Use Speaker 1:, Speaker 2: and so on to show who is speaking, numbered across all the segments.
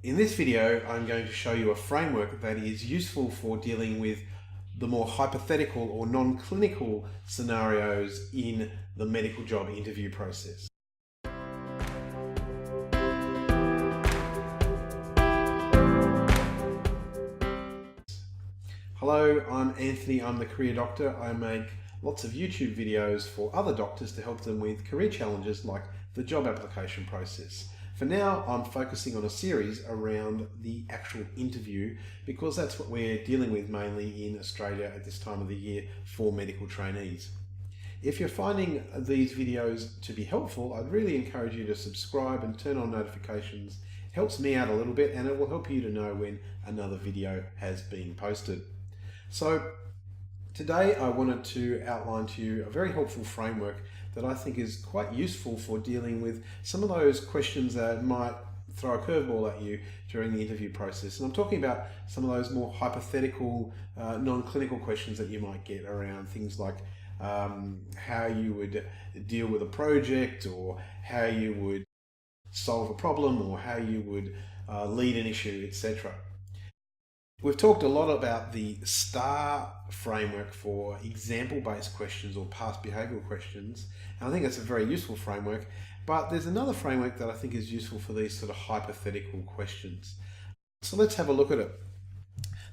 Speaker 1: In this video, I'm going to show you a framework that is useful for dealing with the more hypothetical or non-clinical scenarios in the medical job interview process. Hello, I'm Anthony, I'm the Career Doctor. I make lots of YouTube videos for other doctors to help them with career challenges like the job application process. For now, I'm focusing on a series around the actual interview because that's what we're dealing with mainly in Australia at this time of the year for medical trainees. If you're finding these videos to be helpful, I'd really encourage you to subscribe and turn on notifications. It helps me out a little bit and it will help you to know when another video has been posted. So today I wanted to outline to you a very helpful framework that I think is quite useful for dealing with some of those questions that might throw a curveball at you during the interview process. And I'm talking about some of those more hypothetical, non-clinical questions that you might get around things like how you would deal with a project, or how you would solve a problem, or how you would lead an issue, etc. We've talked a lot about the STAR framework for example-based questions or past behavioural questions, and I think that's a very useful framework, but there's another framework that I think is useful for these sort of hypothetical questions. So let's have a look at it.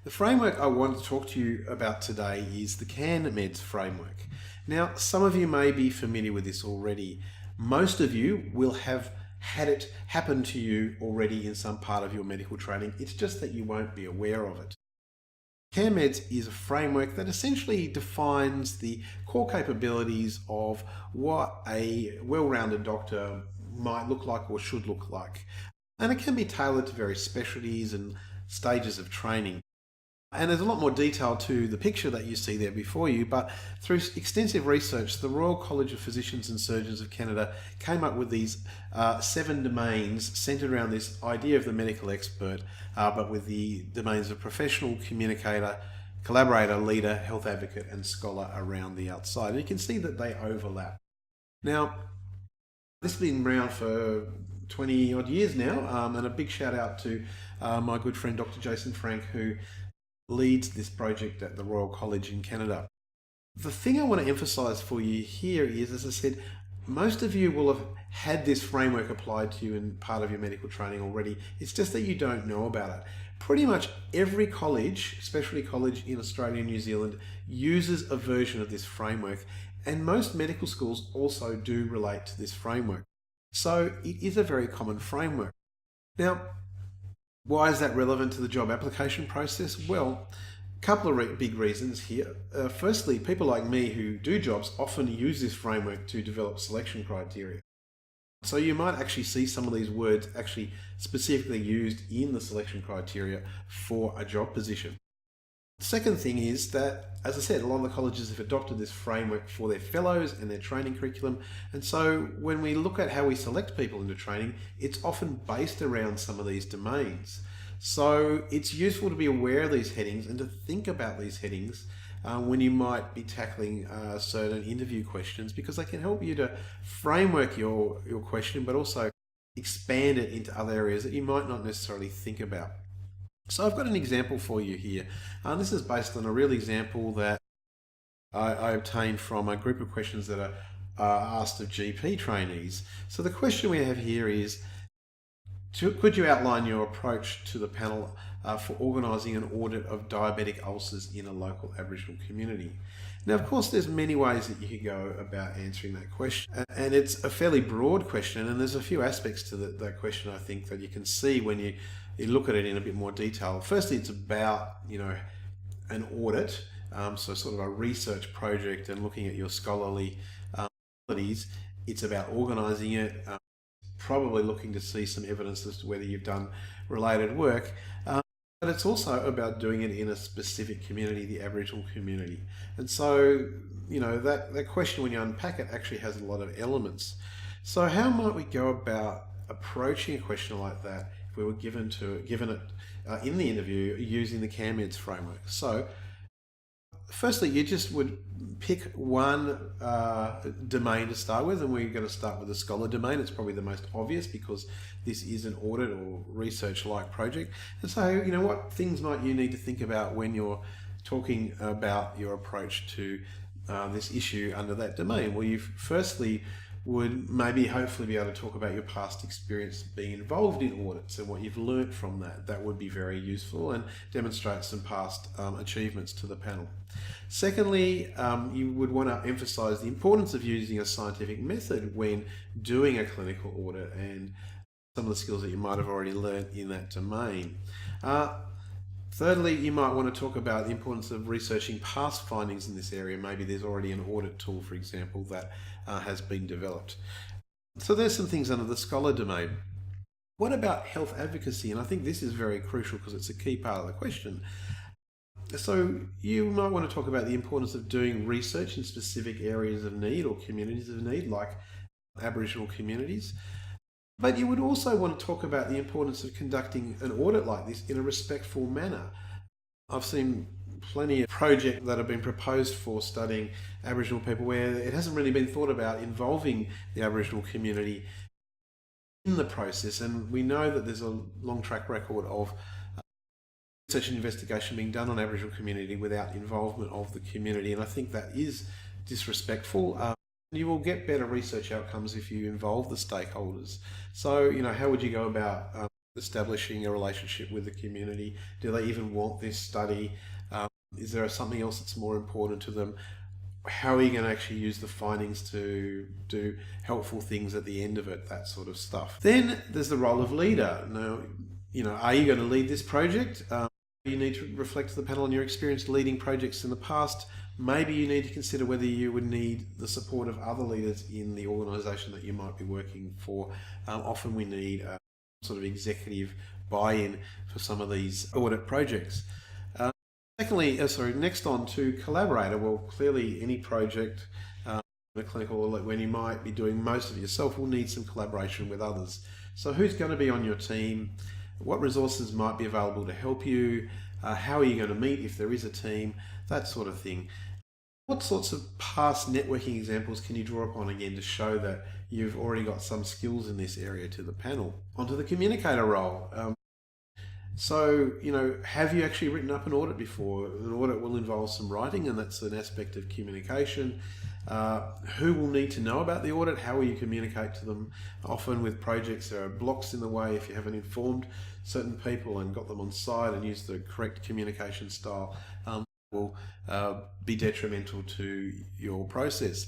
Speaker 1: The framework I want to talk to you about today is the CAN-MEDS framework. Now, some of you may be familiar with this already. Most of you will have had it happen to you already in some part of your medical training. It's just that you won't be aware of it. CAN-MEDS is a framework that essentially defines the core capabilities of what a well-rounded doctor might look like or should look like. And it can be tailored to various specialties and stages of training. And there's a lot more detail to the picture that you see there before you, but through extensive research, the Royal College of Physicians and Surgeons of Canada came up with these 7 domains centered around this idea of the medical expert, but with the domains of professional, communicator, collaborator, leader, health advocate, and scholar around the outside. And you can see that they overlap. Now, this has been around for 20 odd years now, and a big shout out to my good friend Dr. Jason Frank, who leads this project at the Royal College in Canada. The thing I want to emphasize for you here is, as I said, most of you will have had this framework applied to you in part of your medical training already. It's just that you don't know about it. Pretty much every college, specialty college in Australia and New Zealand, uses a version of this framework, and most medical schools also do relate to this framework. So it is a very common framework. Now, why is that relevant to the job application process? Well, a couple of big reasons here. Firstly, people like me who do jobs often use this framework to develop selection criteria. So you might actually see some of these words actually specifically used in the selection criteria for a job position. The second thing is that, as I said, a lot of the colleges have adopted this framework for their fellows and their training curriculum. And so when we look at how we select people into training, it's often based around some of these domains. So it's useful to be aware of these headings and to think about these headings when you might be tackling certain interview questions, because they can help you to framework your question, but also expand it into other areas that you might not necessarily think about. So I've got an example for you here. This is based on a real example that I obtained from a group of questions that are asked of GP trainees. So the question we have here is, could you outline your approach to the panel for organising an audit of diabetic ulcers in a local Aboriginal community? Now, of course, there's many ways that you could go about answering that question, and it's a fairly broad question, and there's a few aspects to that question I think that you can see when you look at it in a bit more detail. Firstly, it's about an audit, so sort of a research project and looking at your scholarly abilities. It's about organising it, probably looking to see some evidence as to whether you've done related work. But it's also about doing it in a specific community, the Aboriginal community. And so, that question, when you unpack it, actually has a lot of elements. So how might we go about approaching a question like that if we were given it in the interview using the CAN-MEDS framework? So Firstly, you just would pick one domain to start with, and we're going to start with the scholar domain. It's probably the most obvious because this is an audit or research-like project. And so, you know, what things might you need to think about when you're talking about your approach to this issue under that domain? Well, you firstly would maybe hopefully be able to talk about your past experience being involved in audits and what you've learnt from that. That would be very useful and demonstrate some past achievements to the panel. Secondly, you would want to emphasise the importance of using a scientific method when doing a clinical audit and some of the skills that you might have already learnt in that domain. Thirdly, you might want to talk about the importance of researching past findings in this area. Maybe there's already an audit tool, for example, that has been developed. So there's some things under the scholar domain. What about health advocacy? And I think this is very crucial because it's a key part of the question. So you might want to talk about the importance of doing research in specific areas of need or communities of need, like Aboriginal communities. But you would also want to talk about the importance of conducting an audit like this in a respectful manner. I've seen plenty of projects that have been proposed for studying Aboriginal people where it hasn't really been thought about involving the Aboriginal community in the process, and we know that there's a long track record of research and investigation being done on Aboriginal community without involvement of the community, and I think that is disrespectful. You will get better research outcomes if you involve the stakeholders. So, you know, how would you go about establishing a relationship with the community? Do they even want this study? Is there something else that's more important to them? How are you going to actually use the findings to do helpful things at the end of it, that sort of stuff. Then there's the role of leader. Now, you know, are you going to lead this project? You need to reflect to the panel on your experience leading projects in the past. Maybe you need to consider whether you would need the support of other leaders in the organisation that you might be working for. Often we need sort of executive buy-in for some of these audit projects. Next on to collaborator. Well, clearly any project, a clinical audit, when you might be doing most of it yourself, will need some collaboration with others. So who's going to be on your team? What resources might be available to help you? How are you going to meet if there is a team? That sort of thing. What sorts of past networking examples can you draw upon again to show that you've already got some skills in this area to the panel? Onto the communicator role. So, you know, have you actually written up an audit before? An audit will involve some writing, and that's an aspect of communication. Who will need to know about the audit? How will you communicate to them? Often with projects there are blocks in the way if you haven't informed certain people and got them on side and used the correct communication style. Will be detrimental to your process.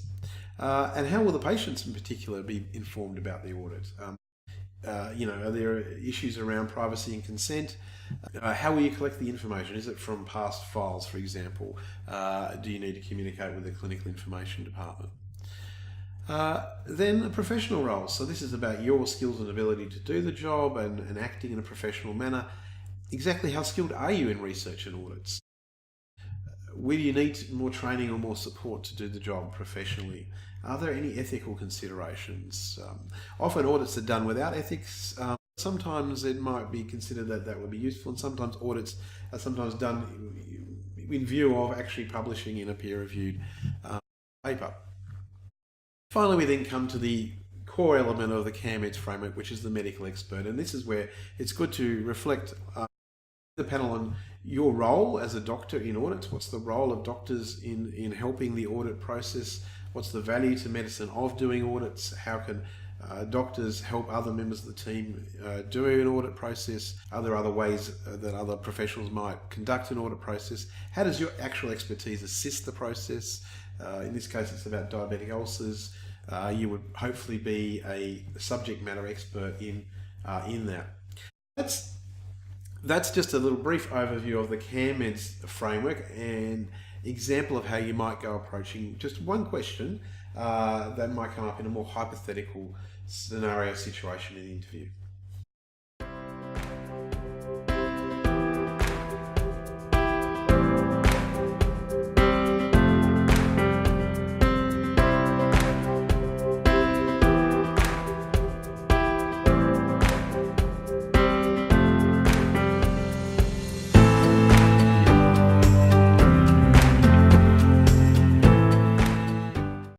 Speaker 1: And how will the patients in particular be informed about the audit? You know, are there issues around privacy and consent? How will you collect the information? Is it from past files, for example? Do you need to communicate with the clinical information department? Then a professional role. So this is about your skills and ability to do the job and acting in a professional manner. Exactly how skilled are you in research and audits? Will you need more training or more support to do the job professionally? Are there any ethical considerations? Often audits are done without ethics. Sometimes it might be considered that that would be useful, and sometimes audits are sometimes done in view of actually publishing in a peer-reviewed paper. Finally, we then come to the core element of the CAMEDS framework, which is the medical expert, and this is where it's good to reflect the panel on your role as a doctor in audits. What's the role of doctors in helping the audit process? What's the value to medicine of doing audits? How can doctors help other members of the team do an audit process? Are there other ways that other professionals might conduct an audit process? How does your actual expertise assist the process? In this case, it's about diabetic ulcers. You would hopefully be a subject matter expert in that. That's just a little brief overview of the CAMEDS framework and example of how you might go approaching just one question that might come up in a more hypothetical scenario situation in the interview.